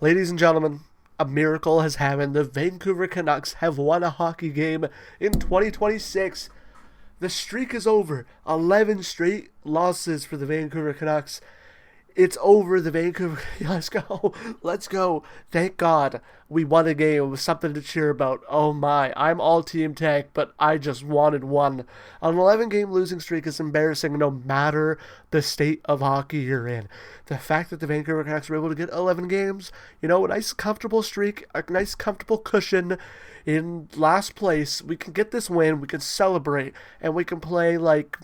Ladies and gentlemen, a miracle has happened. The Vancouver Canucks have won a hockey game in 2026. The streak is over. 11 straight losses for the Vancouver Canucks. It's over. The Vancouver. Let's go. Let's go. Thank God we won a game. It was something to cheer about. Oh my. I'm all Team Tank, but I just wanted one. An 11-game losing streak is embarrassing no matter the state of hockey you're in. The fact that the Vancouver Canucks were able to get 11 games, a nice comfortable streak, a nice comfortable cushion in last place. We can get this win. We can celebrate, and we can play like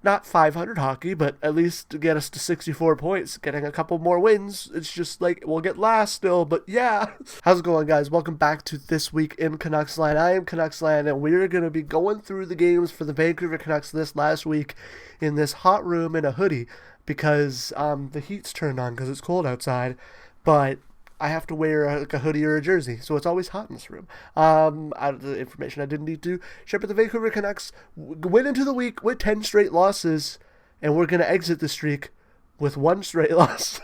not 500 hockey, but at least to get us to 64 points, getting a couple more wins. It's just like, we'll get last still, but yeah. How's it going, guys? Welcome back to This Week in CanucksLand. I am CanucksLand, and we're going to be going through the games for the Vancouver Canucks this last week in this hot room in a hoodie, because the heat's turned on because it's cold outside, but I have to wear a hoodie or a jersey, so it's always hot in this room. Out of the information I didn't need to share, but the Vancouver Canucks went into the week with 10 straight losses, and we're going to exit the streak with one straight loss.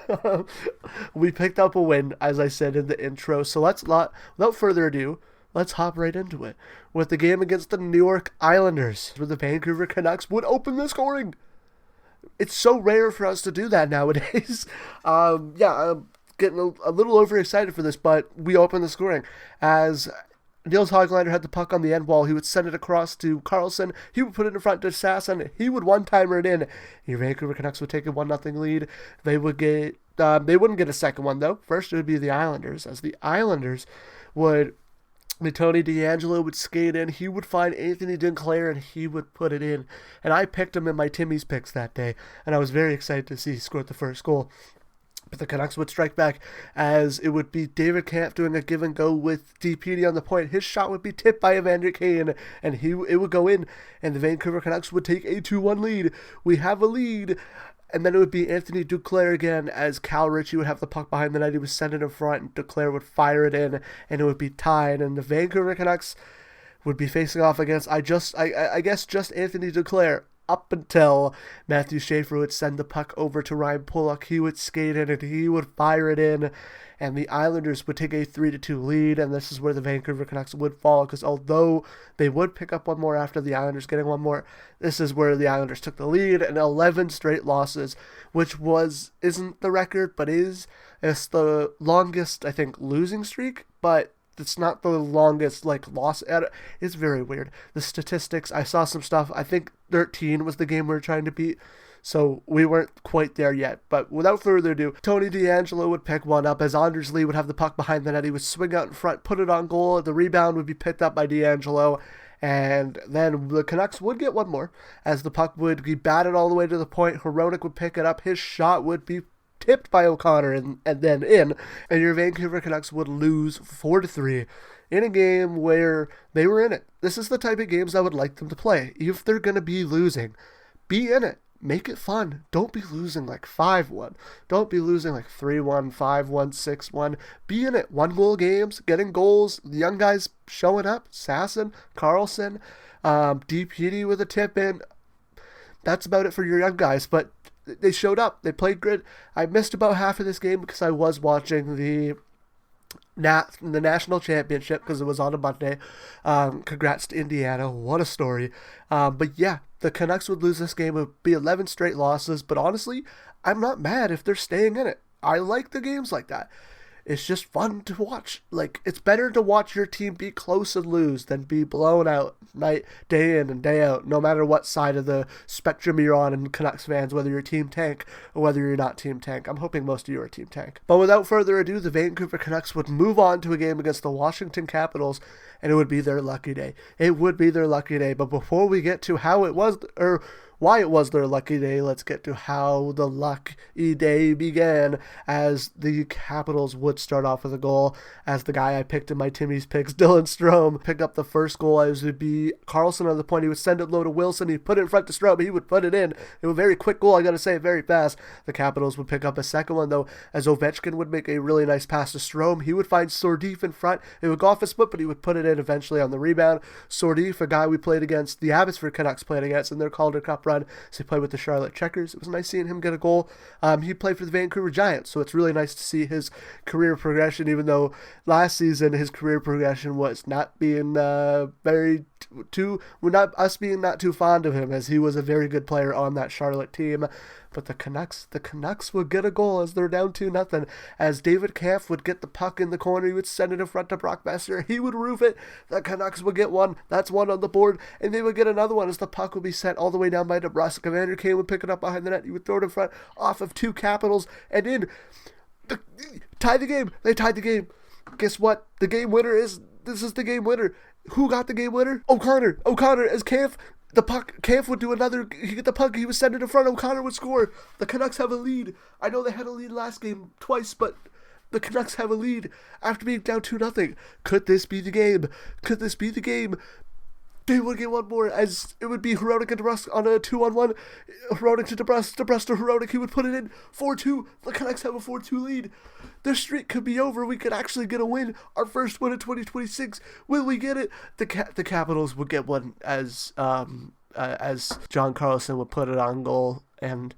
We picked up a win, as I said in the intro, so without further ado, let's hop right into it with the game against the New York Islanders, where the Vancouver Canucks would open the scoring. It's so rare for us to do that nowadays. Getting a little overexcited for this, but we opened the scoring as Nils Hoglander had the puck on the end wall. He would send it across to Carlson. He would put it in front to Sasson. He would one-timer it in. Your Vancouver Canucks would take a 1-0 lead. They wouldn't get a second one, though. First, it would be the Islanders, as the Islanders would... Tony DeAngelo would skate in. He would find Anthony Duclair, and he would put it in. And I picked him in my Timmy's picks that day, and I was very excited to see he scored the first goal. But the Canucks would strike back, as it would be David Kampf doing a give and go with DPD on the point. His shot would be tipped by Evander Kane, and it would go in, and the Vancouver Canucks would take a 2-1 lead. We have a lead, and then it would be Anthony Duclair again, as Cal Ritchie would have the puck behind the net. He would send it in front, and Duclair would fire it in, and it would be tied, and the Vancouver Canucks would be facing off against, I guess just Anthony Duclair, up until Matthew Schaefer would send the puck over to Ryan Pulock. He would skate in and he would fire it in, and the Islanders would take a 3-2 lead, and this is where the Vancouver Canucks would fall, because although they would pick up one more after the Islanders getting one more, this is where the Islanders took the lead, and 11 straight losses, which isn't the record, but it's the longest, I think, losing streak, but it's not the longest, loss. It's very weird. The statistics, I saw some stuff. I think 13 was the game we were trying to beat, so we weren't quite there yet. But without further ado, Tony DeAngelo would pick one up, as Anders Lee would have the puck behind the net. He would swing out in front, put it on goal. The rebound would be picked up by DeAngelo, and then the Canucks would get one more, as the puck would be batted all the way to the point. Hronek would pick it up. His shot would be tipped by O'Connor and then in, and your Vancouver Canucks would lose 4-3 in a game where they were in it. This is the type of games I would like them to play. If they're going to be losing, be in it. Make it fun. Don't be losing like 5-1. Don't be losing like 3-1, 5-1, 6-1. Be in it. 1-goal games, getting goals, the young guys showing up, Sasson, Carlson, DPD with a tip in. That's about it for your young guys, but they showed up. They played good. I missed about half of this game because I was watching the national championship, because it was on a Monday. Congrats to Indiana. What a story. But yeah, the Canucks would lose this game. It would be 11 straight losses. But honestly, I'm not mad if they're staying in it. I like the games like that. It's just fun to watch. It's better to watch your team be close and lose than be blown out day in and day out, no matter what side of the spectrum you're on. And Canucks fans, whether you're Team Tank or whether you're not Team Tank. I'm hoping most of you are Team Tank. But without further ado, the Vancouver Canucks would move on to a game against the Washington Capitals, and it would be their lucky day. It would be their lucky day. But before we get to how it was, or why it was their lucky day, let's get to how the lucky day began, as the Capitals would start off with a goal, as the guy I picked in my Timmy's picks, Dylan Strome, picked up the first goal, as it would be Carlson on the point. He would send it low to Wilson. He'd put it in front to Strome. He would put it in. It was a very quick goal, I gotta say, very fast. The Capitals would pick up a second one, though, as Ovechkin would make a really nice pass to Strome. He would find Sordif in front. It would go off his foot, but he would put it in eventually on the rebound. Sordif, a guy we played against, the Abbotsford Canucks played against in their Calder Cup run. So he played with the Charlotte Checkers. It was nice seeing him get a goal. He played for the Vancouver Giants, so it's really nice to see his career progression, even though last season his career progression was not being not too fond of him, as he was a very good player on that Charlotte team. But the Canucks would get a goal as they're down 2-0. As David Kampf would get the puck in the corner, he would send it in front to Brock Besser. He would roof it. The Canucks would get one. That's one on the board. And they would get another one as the puck would be sent all the way down by DeBrusk. Commander Kane would pick it up behind the net. He would throw it in front off of two Capitals and in. Tie the game. They tied the game. Guess what? The game winner is... This is the game winner. Who got the game winner? O'Connor as Kampf. The puck, Kampf would do another, he get the puck, he would send it in front, O'Connor would score. The Canucks have a lead. I know they had a lead last game twice, but the Canucks have a lead after being down 2-0. Could this be the game? They would get one more, as it would be Hronek and DeBrusk on a 2-on-1. Hronek to DeBrusk to Hronek, he would put it in 4-2. The Canucks have a 4-2 lead. Their streak could be over. We could actually get a win. Our first win in 2026. Will we get it? The Capitals would get one as John Carlson would put it on goal, and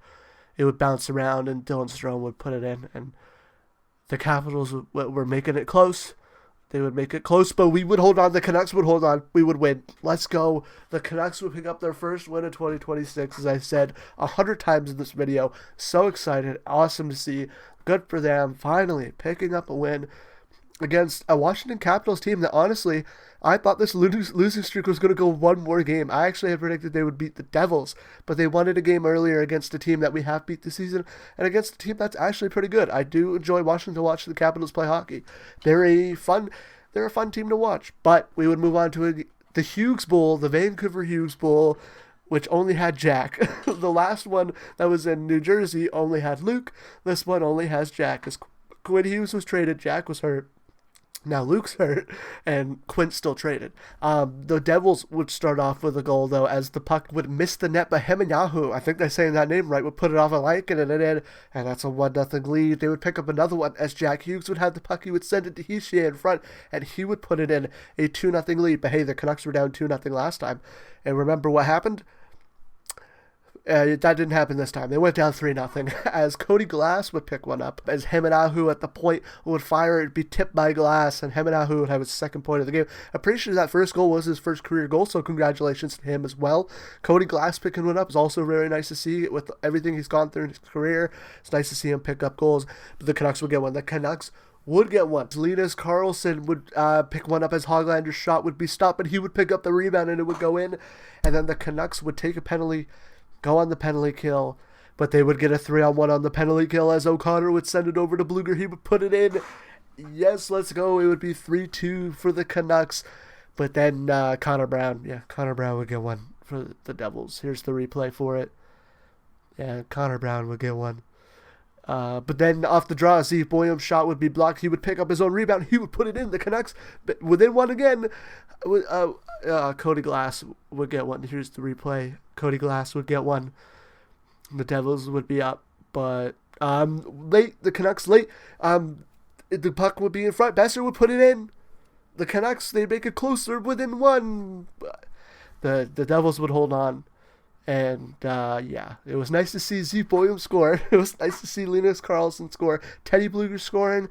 it would bounce around, and Dylan Strome would put it in, and the Capitals were making it close. They would make it close, but we would hold on. The Canucks would hold on. We would win. Let's go. The Canucks would pick up their first win in 2026, as I said 100 times in this video. So excited. Awesome to see. Good for them. Finally picking up a win against a Washington Capitals team that, honestly, I thought this losing streak was going to go one more game. I actually had predicted they would beat the Devils, but they won it a game earlier against a team that we have beat this season, and against a team that's actually pretty good. I do enjoy watching the Capitals play hockey. They're a fun team to watch. But we would move on to the Hughes Bowl, the Vancouver Hughes Bowl, which only had Jack. The last one that was in New Jersey only had Luke. This one only has Jack. As Quinn Hughes was traded, Jack was hurt. Now Luke's hurt, and Quint's still traded. The Devils would start off with a goal, though, as the puck would miss the net, but Hemanyahu, I think they're saying that name right, would put it off a Lankin and it in, and that's a 1-0 lead. They would pick up another one as Jack Hughes would have the puck. He would send it to Hischier in front, and he would put it in a 2-0 lead. But hey, the Canucks were down 2-0 last time, and remember what happened? That didn't happen this time. They went down 3-0 as Cody Glass would pick one up, as Hemanyahu at the point would fire. It'd be tipped by Glass, and Hemanyahu would have his second point of the game. I'm pretty sure that first goal was his first career goal, so congratulations to him as well. Cody Glass picking one up is also very nice to see with everything he's gone through in his career. It's nice to see him pick up goals, but the Canucks would get one. The Canucks would get one. Linus Karlsson would pick one up as Hoglander's shot would be stopped, but he would pick up the rebound and it would go in, and then the Canucks would take a penalty, go on the penalty kill, but they would get a 3-on-1 on the penalty kill as O'Connor would send it over to Bluger. He would put it in. Yes, let's go. It would be 3-2 for the Canucks, but then Connor Brown would get one for the Devils. Here's the replay for it. Yeah, Connor Brown would get one. But then off the draw, Zeke Boyum's shot would be blocked. He would pick up his own rebound. He would put it in. The Canucks within one again. Cody Glass would get one. Here's the replay. Cody Glass would get one. The Devils would be up, but the Canucks late. The puck would be in front. Besser would put it in. The Canucks, they'd make it closer within one. The Devils would hold on. And, it was nice to see Zeke Boyum score. It was nice to see Linus Karlsson score. Teddy Bluger scoring.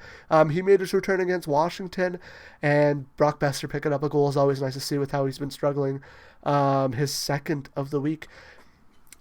He made his return against Washington. And Brock Besser picking up a goal is always nice to see with how he's been struggling. His second of the week.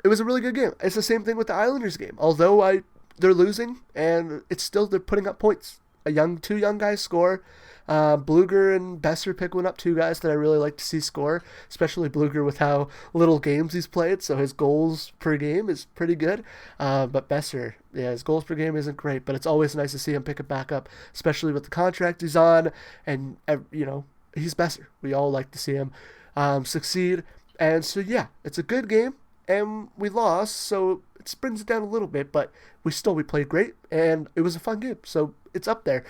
It was a really good game. It's the same thing with the Islanders game. Although they're losing, and it's still they're putting up points. Two young guys score. Bluger and Besser pick one up, two guys that I really like to see score, especially Bluger with how little games he's played, so his goals per game is pretty good. But Besser, his goals per game isn't great, but it's always nice to see him pick it back up, especially with the contract he's on, and, he's Besser. We all like to see him succeed, and so, it's a good game, and we lost, so it brings it down a little bit, but we played great, and it was a fun game, so it's up there.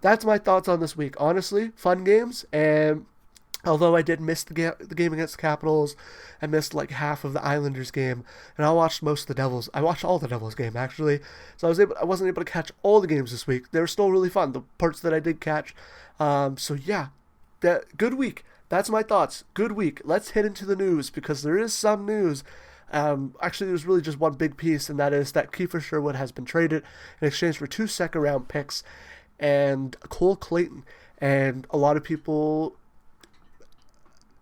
That's my thoughts on this week. Honestly, fun games, and although I did miss the game against the Capitals, I missed like half of the Islanders game, and I watched most of the Devils. I watched all the Devils game, actually, so I wasn't able to catch all the games this week. They were still really fun, the parts that I did catch. Good week. That's my thoughts. Good week. Let's head into the news, because there is some news. Actually, there's really just one big piece, and that is that Kiefer Sherwood has been traded in exchange for 2 second-round picks and Cole Clayton. And a lot of people,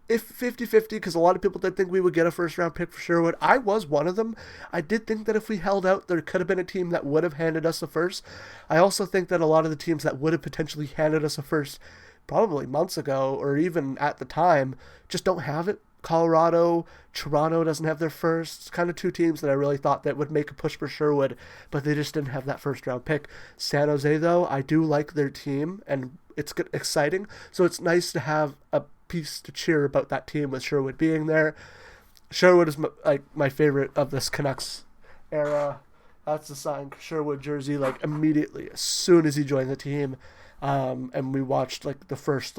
if 50-50, because a lot of people did think we would get a first-round pick for Sherwood. I was one of them. I did think that if we held out, there could have been a team that would have handed us a first. I also think that a lot of the teams that would have potentially handed us a first probably months ago, or even at the time, just don't have it. Colorado, Toronto doesn't have their first. It's kind of 2 teams that I really thought that would make a push for Sherwood, but they just didn't have that first round pick. San Jose, though, I do like their team, and it's exciting. So it's nice to have a piece to cheer about that team with Sherwood being there. Sherwood is my favorite of this Canucks era. That's the signed Sherwood jersey immediately as soon as he joined the team. And we watched the first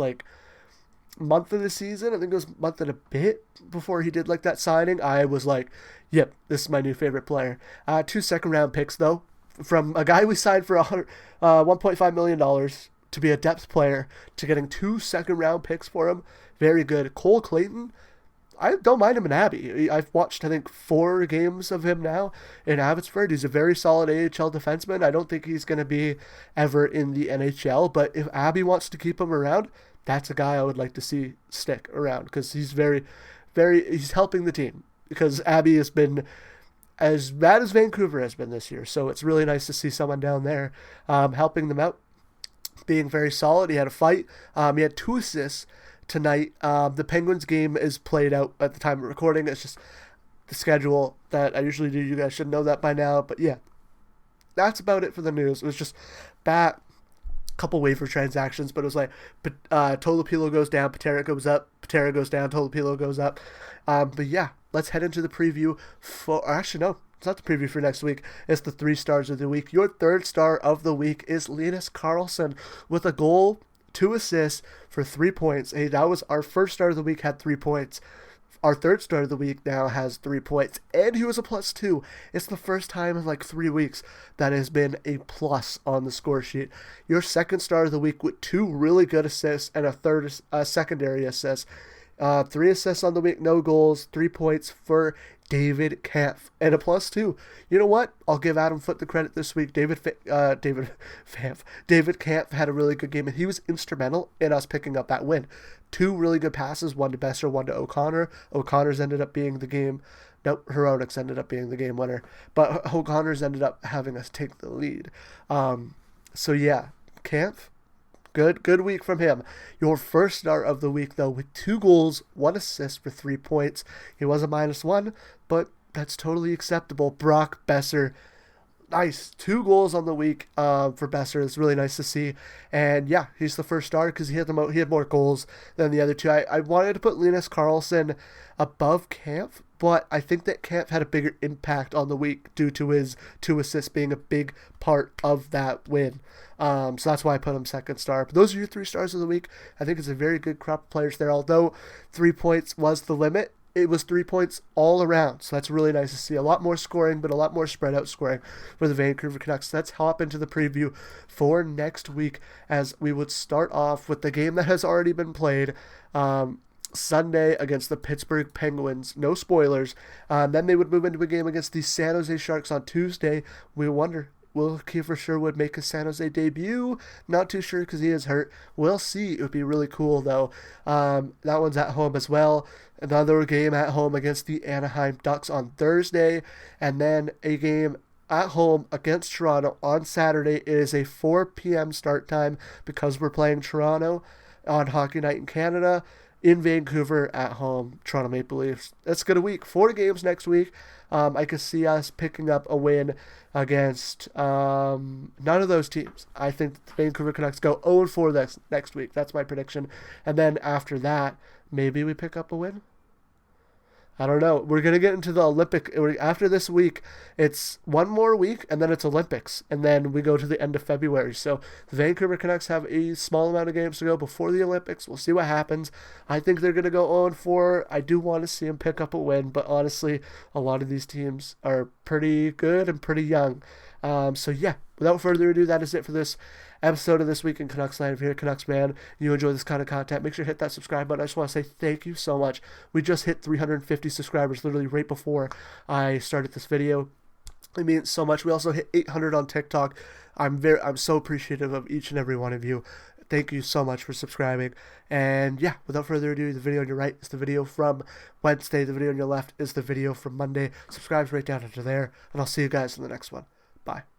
month of the season. I think it was a month and a bit before he did that signing. I was yep, this is my new favorite player. 2 second-round picks, though, from a guy we signed for $1.5 million to be a depth player to getting 2 second-round picks for him. Very good. Cole Clayton, I don't mind him in Abbey. I've watched, I think, 4 games of him now in Abbotsford. He's a very solid AHL defenseman. I don't think he's going to be ever in the NHL, but if Abbey wants to keep him around, that's a guy I would like to see stick around, because he's he's helping the team, because Abbey has been as bad as Vancouver has been this year. So it's really nice to see someone down there helping them out, being very solid. He had a fight. He had 2 assists tonight. The Penguins game is played out at the time of recording. It's just the schedule that I usually do. You guys should know that by now. But yeah, that's about it for the news. It was just that. Couple waiver transactions, but it was Tolopilo goes down, Patera goes up, Patera goes down, Tolopilo goes up. But yeah, let's head into the preview for, actually no, it's not the preview for next week. It's the 3 stars of the week. Your 3rd star of the week is Linus Karlsson with a goal, 2 assists for 3 points. Hey, that was our 1st star of the week, had 3 points. Our 3rd star of the week now has 3 points, and he was a +2. It's the first time in 3 weeks that has been a plus on the score sheet. Your 2nd star of the week with 2 really good assists and a secondary assist. 3 assists on the week, no goals, 3 points for David Kampf, and a +2. You know what? I'll give Adam Foote the credit this week. David Kampf had a really good game, and he was instrumental in us picking up that win. 2 really good passes, one to Besser, one to O'Connor. O'Connor's ended up being the game. Nope, Heroics ended up being the game winner, but O'Connor's ended up having us take the lead. So yeah, Kampf, good week from him. Your 1st star of the week, though, with 2 goals, 1 assist for 3 points. He was a -1, but that's totally acceptable. Brock Besser, nice. 2 goals on the week for Besser. It's really nice to see. And yeah, he's the 1st star because he had more goals than the other 2. I wanted to put Linus Karlsson above Kampf, but I think that Kampf had a bigger impact on the week due to his 2 assists being a big part of that win. So that's why I put him 2nd star. But those are your 3 stars of the week. I think it's a very good crop of players there. Although 3 points was the limit, it was 3 points all around. So that's really nice to see. A lot more scoring, but a lot more spread out scoring for the Vancouver Canucks. Let's hop into the preview for next week, as we would start off with the game that has already been played. Sunday against the Pittsburgh Penguins. No spoilers. Then they would move into a game against the San Jose Sharks on Tuesday. We wonder, will Kiefer Sherwood make his San Jose debut? Not too sure because he is hurt. We'll see. It would be really cool, though. That one's at home as well. Another game at home against the Anaheim Ducks on Thursday. And then a game at home against Toronto on Saturday. It is a 4 p.m. start time because we're playing Toronto on Hockey Night in Canada. In Vancouver at home, Toronto Maple Leafs. That's a good week. 4 games next week. I could see us picking up a win against none of those teams. I think the Vancouver Canucks go 0-4 next week. That's my prediction. And then after that, maybe we pick up a win. I don't know. We're going to get into the Olympic. After this week, it's one more week, and then it's Olympics. And then we go to the end of February. So the Vancouver Canucks have a small amount of games to go before the Olympics. We'll see what happens. I think they're going to go 0-4. I do want to see them pick up a win, but honestly, a lot of these teams are pretty good and pretty young. So yeah, without further ado, that is it for this episode of This Week in CanucksLand. If you're a Canucks fan, you enjoy this kind of content, make sure to hit that subscribe button. I just want to say thank you so much. We just hit 350 subscribers literally right before I started this video. It means so much. We also hit 800 on TikTok. I'm so appreciative of each and every one of you. Thank you so much for subscribing. And yeah, without further ado, the video on your right is the video from Wednesday. The video on your left is the video from Monday. Subscribe's right down under there. And I'll see you guys in the next one. Bye.